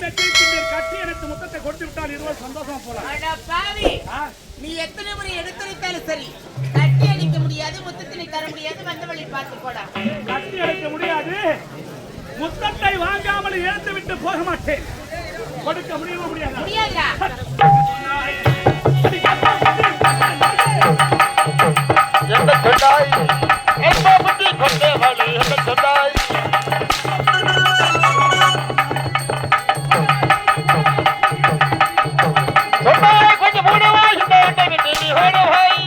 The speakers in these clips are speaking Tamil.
கட்டி எனக்கு முத்தத்தை கொடுத்து விட்டால் இருவர் சந்தோஷமா போலாம். நீ எத்தனை முறை எடுத்துரைத்தாலும் சரி, கட்டி அடிக்க முடியாது, முத்தத்தினை தர முடியாது. வந்த வழி பார்த்து போடா. கட்டி அடிக்க முடியாது, முத்தத்தை வாங்காமல் இழந்து விட்டு போக மாட்டேன். கொடுக்க முடியுமா? முடியாது. முடியாதுடா. என்ன சொன்னாய்? என்ன புத்தி கொண்டேவாளே? என்ன சொன்னாய்? சொன்னாய் கொஞ்சம் மூடவா? இந்த அண்டை தேடி ஓடவாய்.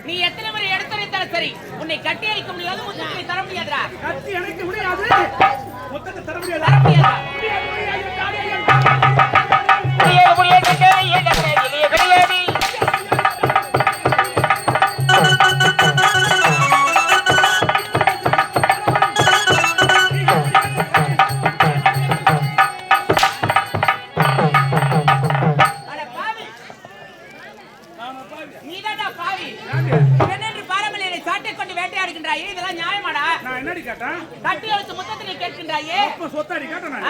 நீ எத்தனை முறை எடுத்துரைத்தாலும் சரி, உன்னை கட்டி அடிக்க முடியாது, முத்தத்தை தர முடியாதுடா. கட்டி அடிக்க முடியாது, முத்தத்தை தர முடியாது. இதெல்லாம் நியாயமாடா? நான் என்னடி கேட்டேன்? கட்டி அடிச்ச முத்தத்தை கேட்கின்றாயே. அப்ப சொத்தாடி கேட்டேன்.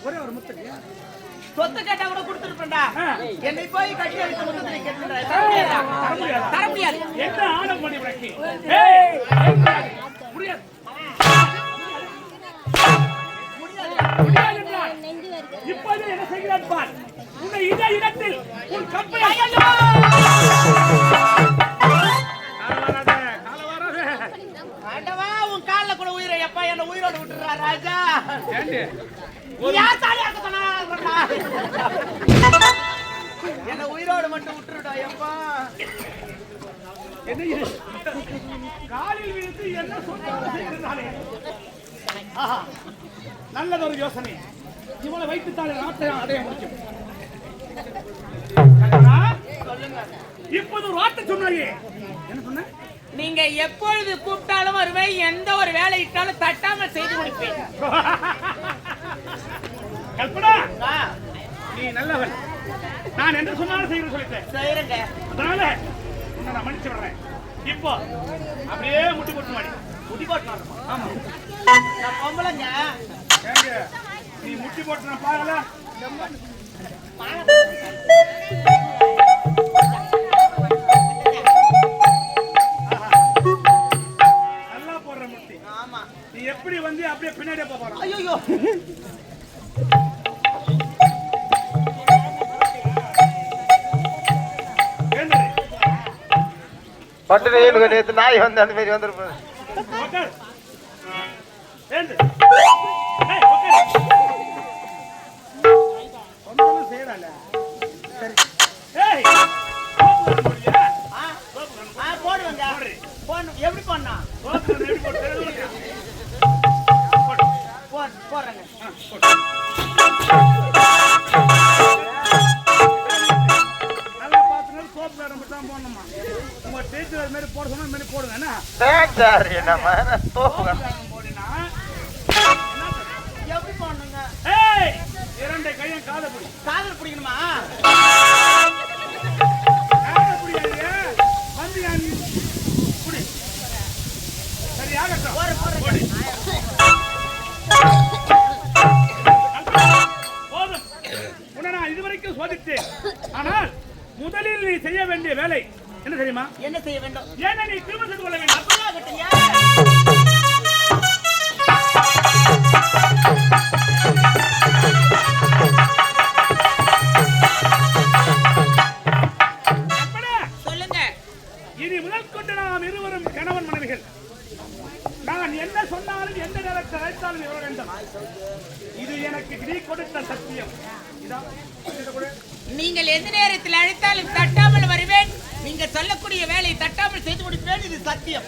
ஒரே ஒரு முத்தடி சொத்து கேட்டா கூட கொடுத்துருப்பேன்டா. என்னை போய் கட்டி அடிச்ச முத்தத்தை கேட்கின்றாய். தர முடியாது. என்ன ஆணம் பண்ணி விளக்கி? முடியாது. இப்போது என்ன செய்கிறான் பார். உன்னை இதே இடத்தில் உன் கப்பை உன் காலில் கூட உயிரை எப்பா என்ன உயிரோடு விட்டுறா ராஜா. என்ன உயிரோடு மட்டும் விட்டுருடா எப்பா. காலில் விழுந்து என்ன சொல்றாலே நல்லதொரு யோசனை. இவனை வைத்துத்தாலே நாட்டை அடைய முடியும். இப்போது ஒரு வார்த்தை சொன்னாயே. என்ன சொன்ன? நீங்க எப்பொழுது கூப்பிட்டாலும் வருவேன், எந்த ஒரு வேலை இட்டாலும் தட்டாமல் செய்து முடிப்பேன். கல்பனா ஆ, நீ நல்லவன். நான் என்ன சொன்னாலும் செய்யணும் சொல்லிட்டேன். செய்றேங்க. அதனால உன்னை நான் மன்னிச்சு விடுறேன். இப்போ அப்படியே முட்டி போட்டு மாடி. முடி போட்டு ஆமா, நான் பொம்பளைங்க. ஏங்க நீ முட்டி போட்டு நான் பார்க்கல. நல்லா போடுற முட்டி. ஆமா. நீ எப்படி வந்து அப்படியே பின்னாடியே போற. ஐயோ, பட்டு நேற்று நாய் வந்து அந்த மாதிரி வந்துருப்பேன். போடுவேங்க. எப்படி பண்ணா போடுறேங்க. நல்லா பாத்துங்க, சோப்பு வேற மட்டும் தான் போடணுமா? உங்க டீச்சர் அது மாதிரி போட சொன்னா அது மாதிரி போடுங்க. என்ன போடினா எப்படி போடணுங்க? ஏய், இரண்டை கையும் காதை பிடி. காதல் பிடிக்கணுமா? காதை பிடிக்காதீங்க, வந்து என் பிடி. சரி, ஆகட்டும். போடு. போதும். உன்னை நான் இதுவரைக்கும் சோதித்தேன். ஆனால் முதலில் நீ செய்ய வேண்டிய வேலை என்ன தெரியுமா? என்ன செய்ய வேண்டும்? ஏன்னா நீ திரும்ப செய்து கொள்ள வேண்டும். அப்படியாகட்டுங்க. சொல்லுங்க. இனி முதல் கொண்டு நாம் இருவரும் கணவன் மனைவிகள். நான் என்ன சொன்னாலும் எந்த நேரத்தை அழைத்தாலும் இருக்க வேண்டும். இது எனக்கு நீ கொடுத்த சத்தியம். இதான் நீங்கள் எந்த நேரத்தில் அழைத்தாலும் தட்டாமல் வருவேன். நீங்க சொல்லக்கூடிய வேலையை தட்டாமல் செய்து முடிப்பேன். இது சத்தியம்.